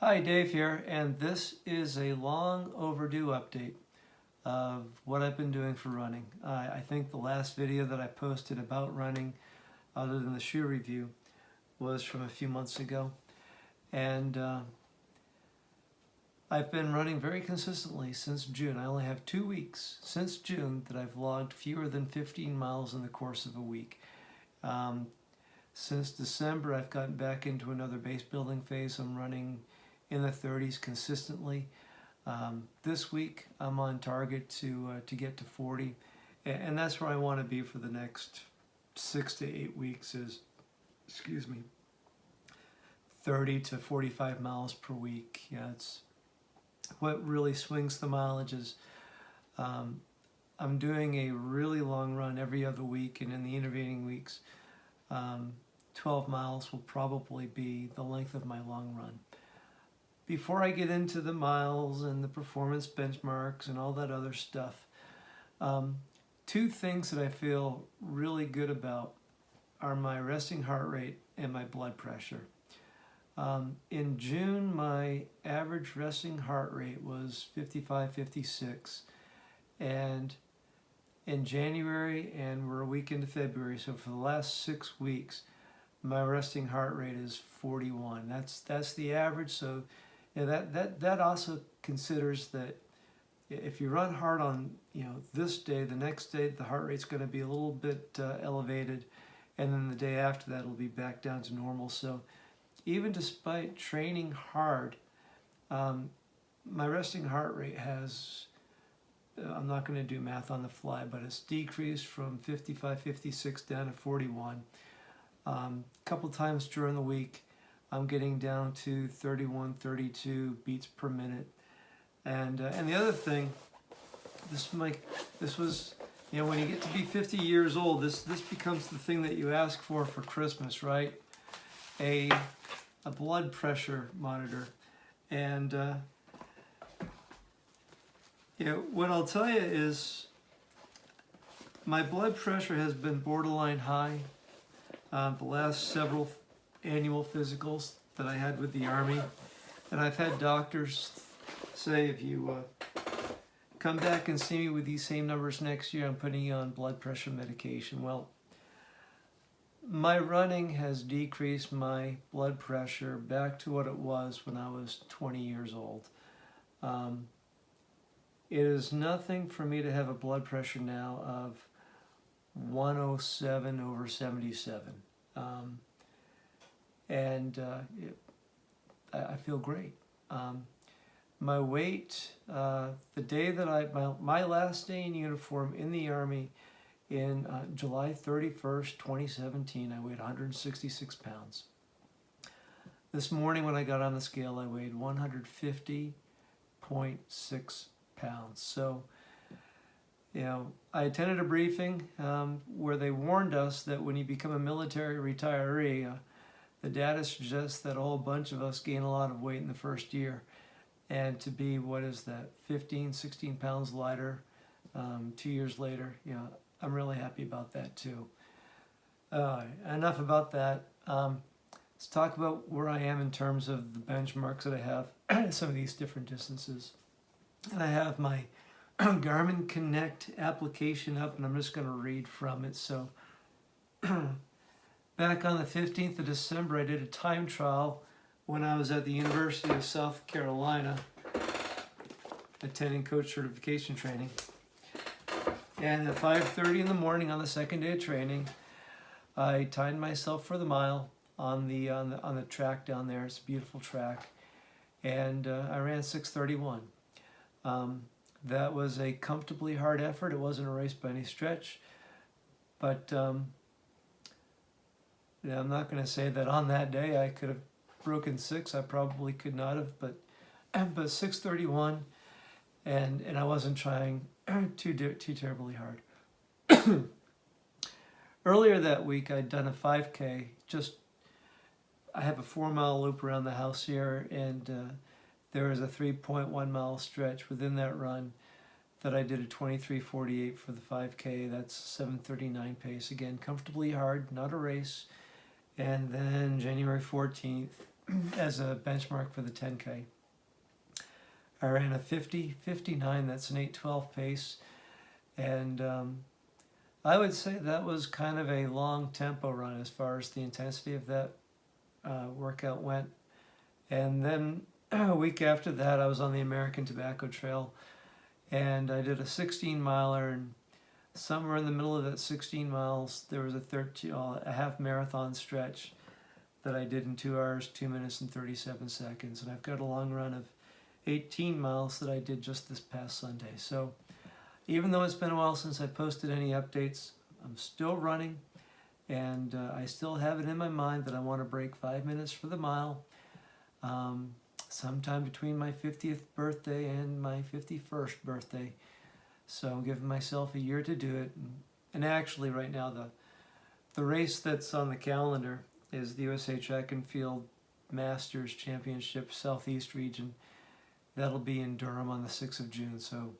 Hi, Dave here, and this is a long overdue update of what I've been doing for running. I think the last video that I posted about running, other than the shoe review, was from a few months ago. And I've been running very consistently since June. I only have 2 weeks since June that I've logged fewer than 15 miles in the course of a week. Since December, I've gotten back into another base building phase. I'm running in the 30s consistently. This week I'm on target to get to 40, and that's where I want to be for the next 6 to 8 weeks is, 30 to 45 miles per week. Yeah, it's what really swings the mileage is I'm doing a really long run every other week, and in the intervening weeks 12 miles will probably be the length of my long run. Before I get into the miles and the performance benchmarks and all that other stuff, two things that I feel really good about are my resting heart rate and my blood pressure. In June, my average resting heart rate was 55, 56, and in January, and we're a week into February, so for the last 6 weeks, my resting heart rate is 41. That's the average. So yeah, that also considers that if you run hard on this day, the next day the heart rate's going to be a little bit elevated, and then the day after that it'll be back down to normal. So even despite training hard, my resting heart rate has, I'm not going to do math on the fly, but it's decreased from 55, 56 down to 41. A couple times during the week I'm getting down to 31, 32 beats per minute. And the other thing, this was, when you get to be 50 years old, this becomes the thing that you ask for Christmas, right? A blood pressure monitor. And what I'll tell you is my blood pressure has been borderline high the last several annual physicals that I had with the Army, and I've had doctors say, if you come back and see me with these same numbers next year, I'm putting you on blood pressure medication. Well, my running has decreased my blood pressure back to what it was when I was 20 years old. It is nothing for me to have a blood pressure now of 107/77. I feel great. My weight, the day that my last day in uniform in the Army in July 31st, 2017, I weighed 166 pounds. This morning when I got on the scale, I weighed 150.6 pounds. So, I attended a briefing where they warned us that when you become a military retiree, the data suggests that a whole bunch of us gain a lot of weight in the first year. And to be, 15, 16 pounds lighter 2 years later, I'm really happy about that too. Enough about that. Let's talk about where I am in terms of the benchmarks that I have at some of these different distances. And I have my Garmin Connect application up, and I'm just going to read from it. So back on the 15th of December, I did a time trial when I was at the University of South Carolina attending coach certification training. And at 5:30 in the morning on the second day of training, I timed myself for the mile on the track down there. It's a beautiful track, and I ran 6:31. That was a comfortably hard effort. It wasn't a race by any stretch, but I'm not going to say that on that day I could have broken 6. I probably could not have, but 6:31, and I wasn't trying too terribly hard. Earlier that week, I'd done a 5K. I have a 4-mile loop around the house here, and there was a 3.1 mile stretch within that run that I did a 23:48 for the 5K. That's 7:39 pace. Again, comfortably hard, not a race. And then January 14th, as a benchmark for the 10K. I ran a 50:59. That's an 8:12 pace, and I would say that was kind of a long tempo run as far as the intensity of that workout went. And then a week after that, I was on the American Tobacco Trail, and I did a 16-miler, and somewhere in the middle of that 16 miles, there was a half marathon stretch that I did in 2 hours, 2 minutes, and 37 seconds. And I've got a long run of 18 miles that I did just this past Sunday. So even though it's been a while since I posted any updates, I'm still running, and I still have it in my mind that I want to break 5 minutes for the mile sometime between my 50th birthday and my 51st birthday. So I'm giving myself a year to do it. And actually right now the race that's on the calendar is the USA Track and Field Masters Championship Southeast Region. That'll be in Durham on the 6th of June. So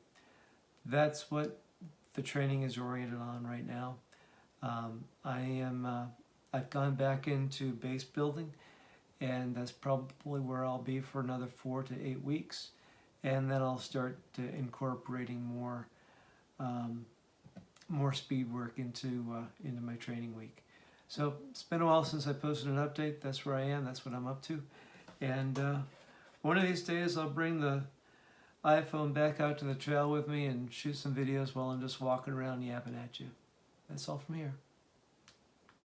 that's what the training is oriented on right now. I've gone back into base building, and that's probably where I'll be for another 4 to 8 weeks. And then I'll start incorporating more speed work into my training week. So it's been a while since I posted an update. That's where I am. That's what I'm up to. And one of these days I'll bring the iPhone back out to the trail with me and shoot some videos while I'm just walking around yapping at you. That's all from here.